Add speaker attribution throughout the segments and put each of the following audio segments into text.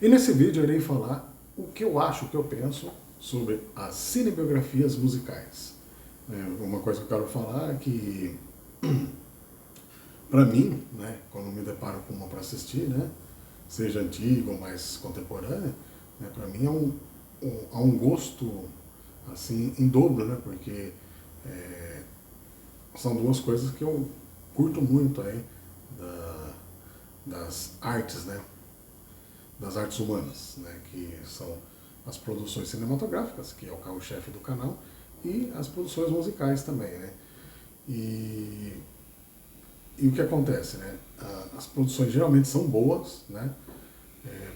Speaker 1: E nesse vídeo eu irei falar o que eu acho, o que eu penso sobre as cinebiografias musicais. Uma coisa que eu quero falar é que, para mim, né, quando me deparo com uma para assistir, né, seja antiga ou mais contemporânea, né, para mim há um gosto assim em dobro, né, porque são duas coisas que eu curto muito aí das artes, né, das artes humanas, né, que são as produções cinematográficas, que é o carro-chefe do canal, e as produções musicais também, né. E o que acontece, né? As produções geralmente são boas, né?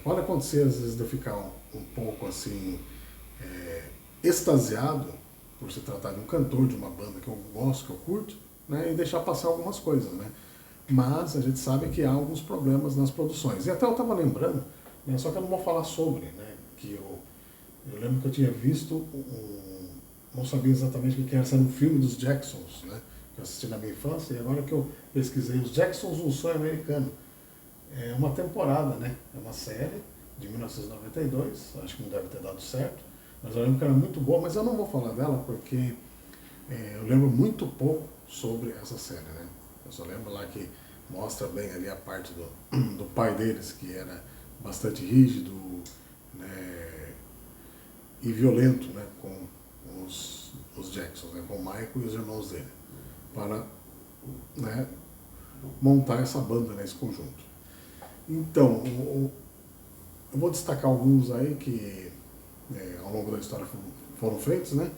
Speaker 1: Pode acontecer às vezes de eu ficar um pouco assim extasiado por se tratar de um cantor de uma banda que eu gosto, que eu curto, né? E deixar passar algumas coisas, né? Mas a gente sabe que há alguns problemas nas produções. E até eu estava lembrando, né? Só que eu não vou falar sobre, né? Que eu lembro que eu tinha visto não sabia exatamente o que era, era um filme dos Jacksons, né? Que eu assisti na minha infância, e agora que eu pesquisei, os Jacksons, um sonho americano. É uma temporada, né? É uma série de 1992, acho que não deve ter dado certo, mas eu lembro que era muito boa, mas eu não vou falar dela porque eu lembro muito pouco sobre essa série, né? Eu só lembro lá que mostra bem ali a parte do pai deles, que era bastante rígido, né, e violento, né, com os Jacksons, né, com o Michael e os irmãos dele, para, né, montar essa banda, né, esse conjunto. Então, eu vou destacar alguns aí que ao longo da história foram feitos, né?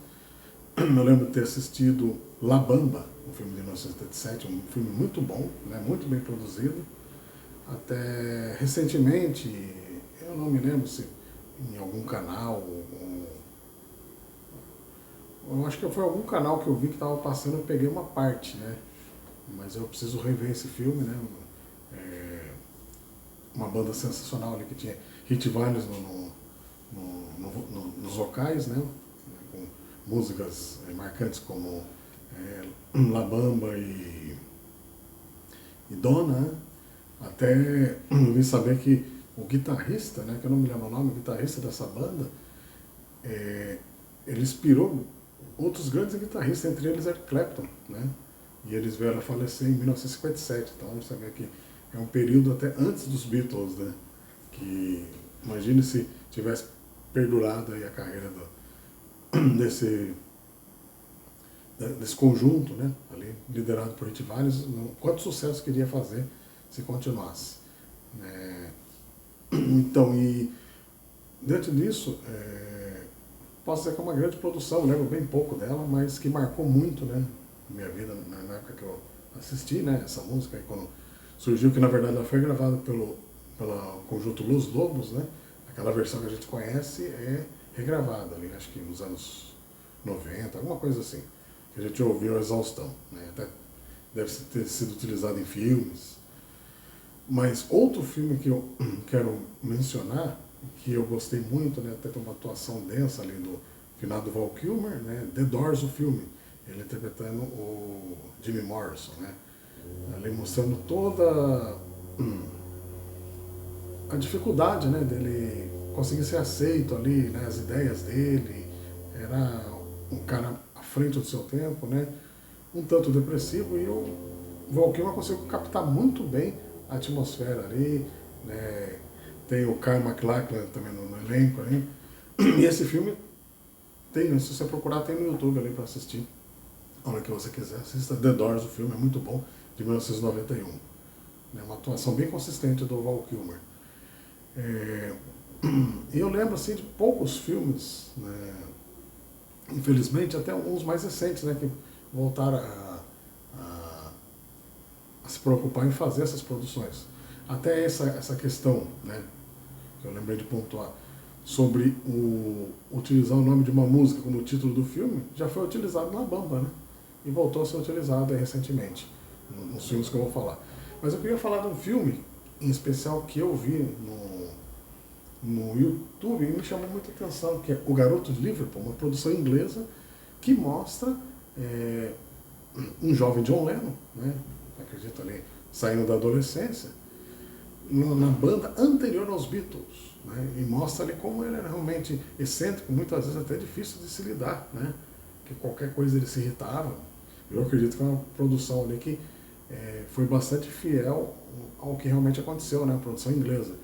Speaker 1: Eu lembro de ter assistido La Bamba, um filme de 1977, um filme muito bom, né? Muito bem produzido. Até recentemente, eu não me lembro se em algum canal, eu acho que foi algum canal que eu vi que estava passando, eu peguei uma parte, né? Mas eu preciso rever esse filme, né? Uma banda sensacional ali que tinha hit vários nos vocais, né? Com músicas marcantes como La Bamba e Dona, né? Até vi saber que o guitarrista, né, que eu não me lembro o nome, o guitarrista dessa banda, ele inspirou outros grandes guitarristas, entre eles Eric Clapton, né? E eles vieram a falecer em 1957, então você vê que é um período até antes dos Beatles, né? Que imagine se tivesse perdurado aí a carreira desse conjunto, né? Ali liderado por Hit Vários, quanto sucesso queria fazer se continuasse. Então, e dentro disso, posso dizer que é uma grande produção, eu lembro bem pouco dela, mas que marcou muito, né, minha vida na época que eu assisti, né, essa música, quando surgiu, que na verdade ela foi gravada pelo conjunto Los Lobos, né, aquela versão que a gente conhece é regravada ali, acho que nos anos 90, alguma coisa assim, que a gente ouviu a exaustão, né, até deve ter sido utilizado em filmes. Mas outro filme que eu quero mencionar, que eu gostei muito, né, até tem uma atuação densa ali do finado Val Kilmer, né, The Doors, o filme, ele interpretando o Jimmy Morrison, né, ali mostrando toda a dificuldade, né, dele conseguir ser aceito ali, né, as ideias dele, era um cara à frente do seu tempo, né, um tanto depressivo, e o Val Kilmer conseguiu captar muito bem a atmosfera ali, né, tem o Kyle MacLachlan também no elenco ali, e esse filme tem, se você procurar, tem no YouTube ali para assistir, a hora que você quiser, assista The Doors, o filme é muito bom, de 1991, né, uma atuação bem consistente do Val Kilmer. E eu lembro assim de poucos filmes, né, infelizmente até uns mais recentes, né, que voltaram a se preocupar em fazer essas produções. Até essa questão, né, que eu lembrei de pontuar, sobre utilizar o nome de uma música como título do filme, já foi utilizado na Bamba, né? E voltou a ser utilizado recentemente, nos filmes que eu vou falar. Mas eu queria falar de um filme, em especial, que eu vi no YouTube e me chamou muita atenção, que é O Garoto de Liverpool, uma produção inglesa que mostra um jovem John Lennon, né? Acredito ali, saindo da adolescência, na banda anterior aos Beatles, né? E mostra ali como ele era realmente excêntrico, muitas vezes até difícil de se lidar, né? Que qualquer coisa ele se irritava. Eu acredito que é uma produção ali que foi bastante fiel ao que realmente aconteceu, né? A produção inglesa.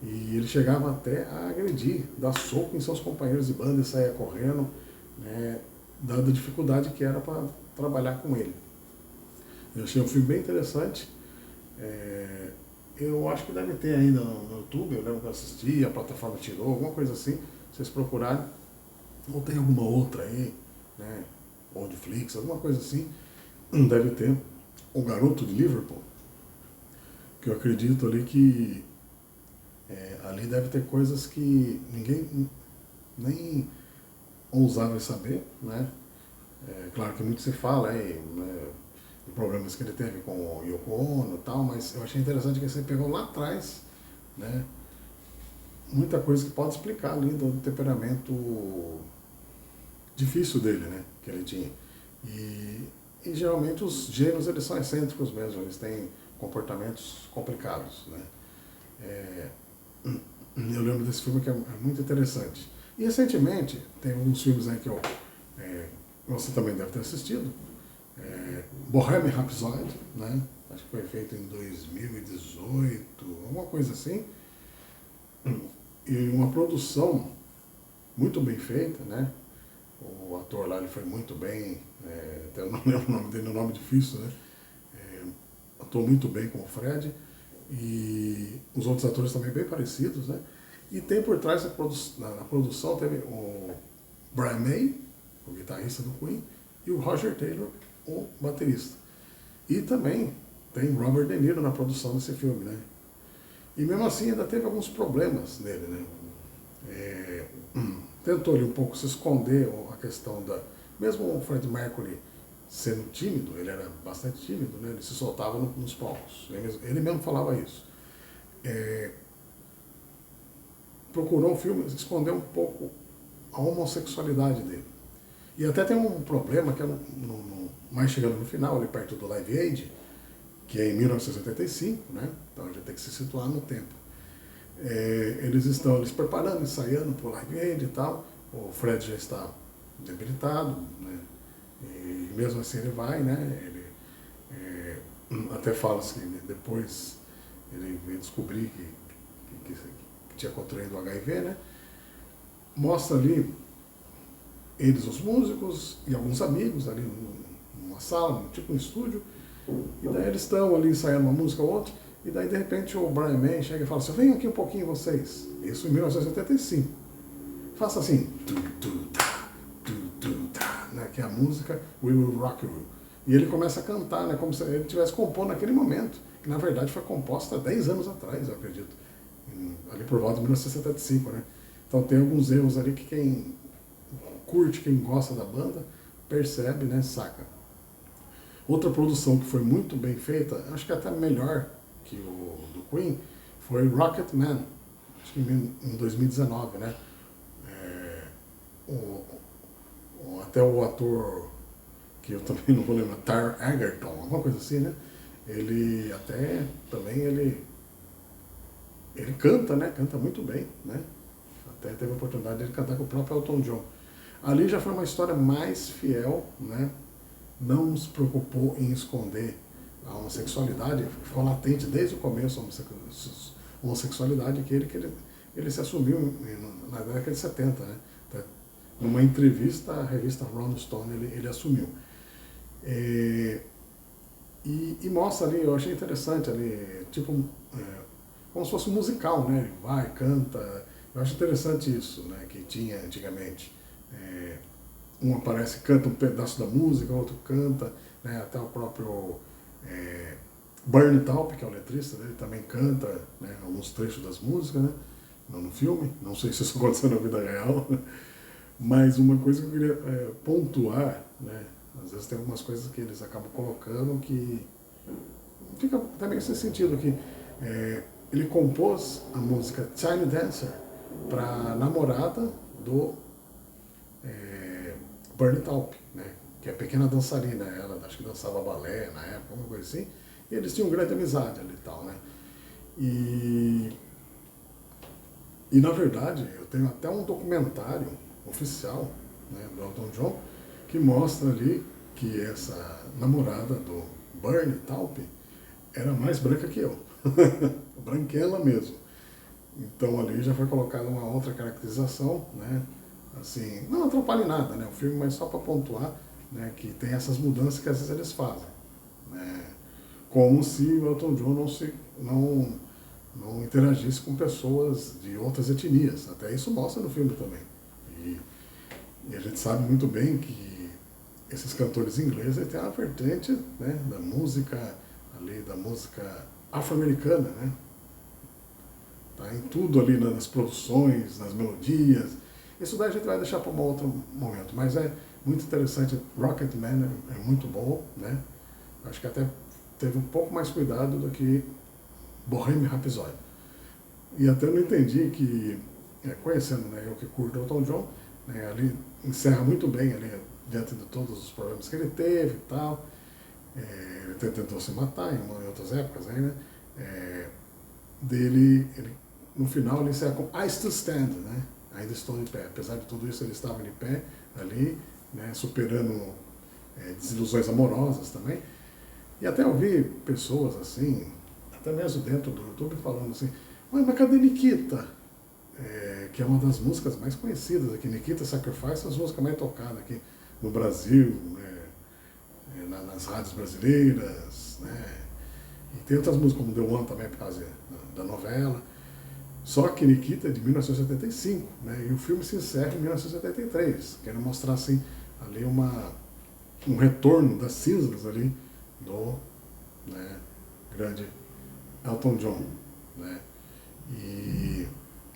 Speaker 1: E ele chegava até a agredir, dar soco em seus companheiros de banda e saia correndo, né? Dada a dificuldade que era para trabalhar com ele. Eu achei um filme bem interessante. Eu acho que deve ter ainda no YouTube, eu lembro que eu assisti, a plataforma tirou, alguma coisa assim, se vocês procurarem. Ou tem alguma outra aí, né? Ou Netflix, alguma coisa assim, deve ter. O Garoto de Liverpool, que eu acredito ali que ali deve ter coisas que ninguém nem ousava saber, né? Claro que muito se fala aí, né, de problemas que ele teve com o Yoko Ono e tal, mas eu achei interessante que você pegou lá atrás, né, muita coisa que pode explicar ali do temperamento difícil dele, né, que ele tinha. E geralmente os gênios eles são excêntricos mesmo, eles têm comportamentos complicados, né. Eu lembro desse filme que é muito interessante. E recentemente, tem alguns filmes aí que você também deve ter assistido. Bohemian Rhapsody, né? Acho que foi feito em 2018, alguma coisa assim. E uma produção muito bem feita, né? O ator lá ele foi muito bem, até eu não lembro o nome dele, é um nome difícil, né? Atuou muito bem como Fred. E os outros atores também bem parecidos, né? E tem por trás na produção teve o Brian May, o guitarrista do Queen, e o Roger Taylor, o baterista. E também tem Robert De Niro na produção desse filme, né? E mesmo assim ainda teve alguns problemas nele, né? Tentou ali um pouco se esconder a questão da... Mesmo o Fred Mercury sendo tímido, ele era bastante tímido, né? Ele se soltava nos palcos. Ele mesmo falava isso. Procurou um filme esconder um pouco a homossexualidade dele. E até tem um problema que é mais chegando no final, ali perto do Live Aid, que é em 1985, né? Então a gente tem que se situar no tempo. Eles estão ali se preparando, ensaiando para o Live Aid e tal. O Fred já está debilitado, né? E mesmo assim ele vai, né? Ele até fala assim, depois ele veio descobrir que tinha contraído o HIV, né? Mostra ali eles, os músicos e alguns amigos ali numa sala, tipo um estúdio, e daí eles estão ali ensaiando uma música ou outra, e daí de repente o Brian May chega e fala assim, vem aqui um pouquinho vocês. Isso em 1975. Faça assim, né, que é a música We Will Rock You. E ele começa a cantar, né, como se ele estivesse compondo naquele momento, que na verdade foi composta há 10 anos atrás, eu acredito, ali por volta de 1975, né. Então tem alguns erros ali que quem curte, quem gosta da banda, percebe, né, saca. Outra produção que foi muito bem feita, acho que até melhor que o do Queen, foi Rocketman, acho que em 2019, né. Até o ator, que eu também não vou lembrar, Taron Egerton, alguma coisa assim, né? Ele até também ele canta, né? Canta muito bem, né? Até teve a oportunidade de cantar com o próprio Elton John. Ali já foi uma história mais fiel, né? Não se preocupou em esconder a homossexualidade, ficou latente desde o começo a homossexualidade que ele se assumiu na década de 70, né? Numa entrevista à revista Rolling Stone ele assumiu. E mostra ali, eu achei interessante ali, tipo, como se fosse um musical, né? Ele vai, canta. Eu acho interessante isso, né? Que tinha antigamente. Um aparece, canta um pedaço da música, outro canta, né? Até o próprio Bernie Taupin, que é o letrista dele, também canta, né? Alguns trechos das músicas, né? No filme. Não sei se isso aconteceu na vida real. Mas uma coisa que eu queria pontuar, né? Às vezes tem algumas coisas que eles acabam colocando que fica também nesse sentido que ele compôs a música Tiny Dancer para a namorada do Bernie Taupin, né? Que é a pequena dançarina, ela acho que dançava balé na época, alguma coisa assim, e eles tinham grande amizade ali e tal, né? E, e na verdade, eu tenho até um documentário oficial, né, do Elton John, que mostra ali que essa namorada do Bernie Taupin era mais branca que eu. Branquela mesmo. Então ali já foi colocada uma outra caracterização, né? Assim, não atrapalha em nada, né? O filme, mas só para pontuar, né, que tem essas mudanças que às vezes eles fazem, né? Como se o Elton John não interagisse com pessoas de outras etnias. Até isso mostra no filme também. E a gente sabe muito bem que esses cantores ingleses têm uma vertente, né, da música ali, da música afro-americana, né? Tá em tudo ali nas produções, nas melodias. Isso daí a gente vai deixar para um outro momento, mas é muito interessante. Rocketman é muito bom, né? Acho que até teve um pouco mais cuidado do que Bohemian Rhapsody. E até eu não entendi que, conhecendo, né, eu que curto o Elton John, né, ali encerra muito bem ali, diante de todos os problemas que ele teve e tal. Ele tentou se matar em outras épocas aí, né? Ele, no final ele encerra com I Still Stand, né? Ainda estou de pé. Apesar de tudo isso, ele estava de pé ali, né, superando desilusões amorosas também. E até eu vi pessoas assim, até mesmo dentro do YouTube, falando assim, mas cadê Nikita? Que é uma das músicas mais conhecidas aqui. Nikita Sacrifice é as músicas mais tocadas aqui no Brasil, nas rádios brasileiras, né? E tem outras músicas como The One também, por causa da novela. Só que Nikita é de 1975, né? E o filme se encerra em 1983, querendo mostrar assim, ali um retorno das cinzas ali do, né, grande Elton John, né?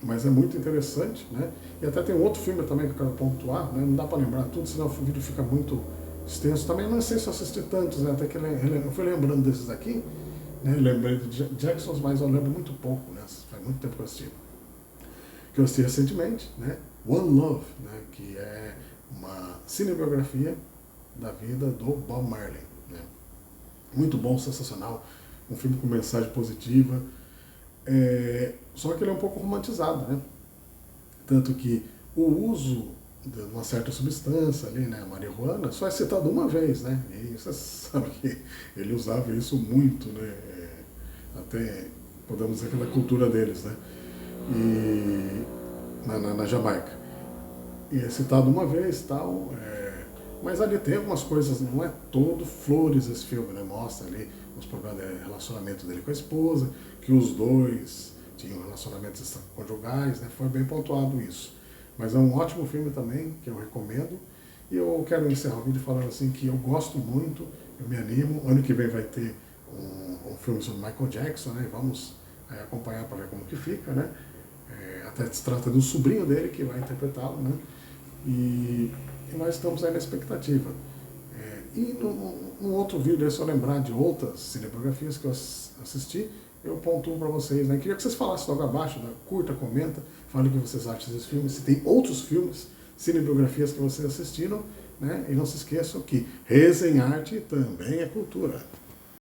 Speaker 1: Mas é muito interessante, né? E até tem um outro filme também que eu quero pontuar, né? Não dá para lembrar tudo, senão o vídeo fica muito extenso. Também não sei se eu assisti tantos, né? Até que eu fui lembrando desses aqui, né? Lembrei de Jacksons, mas eu lembro muito pouco, né? Faz muito tempo que eu assisti. Que eu assisti recentemente, né? One Love, né? Que é uma cinebiografia da vida do Bob Marley, né? Muito bom, sensacional, um filme com mensagem positiva. Só que ele é um pouco romantizado, né? Tanto que o uso de uma certa substância ali, né, a marihuana, só é citado uma vez, né? E você sabe que ele usava isso muito, né? Até, podemos dizer que é da cultura deles, né? E na Jamaica. E é citado uma vez, tal, mas ali tem algumas coisas, não é todo flores esse filme, né? Mostra ali os problemas de relacionamento dele com a esposa, que os dois tinham relacionamentos extraconjugais, né? Foi bem pontuado isso. Mas é um ótimo filme também, que eu recomendo. E eu quero encerrar o vídeo falando assim que eu gosto muito, eu me animo. Ano que vem vai ter um filme sobre Michael Jackson, né? Vamos acompanhar para ver como que fica, né? Até se trata de um sobrinho dele que vai interpretá-lo, né? E nós estamos aí na expectativa. E num outro vídeo, se eu lembrar de outras cinebiografias que eu assisti, eu pontuo para vocês, né? Queria que vocês falassem logo abaixo, né? Curta, comenta, fale o que vocês acham desses filmes, se tem outros filmes, cinebiografias que vocês assistiram, né? E não se esqueçam que resenhar arte também é cultura.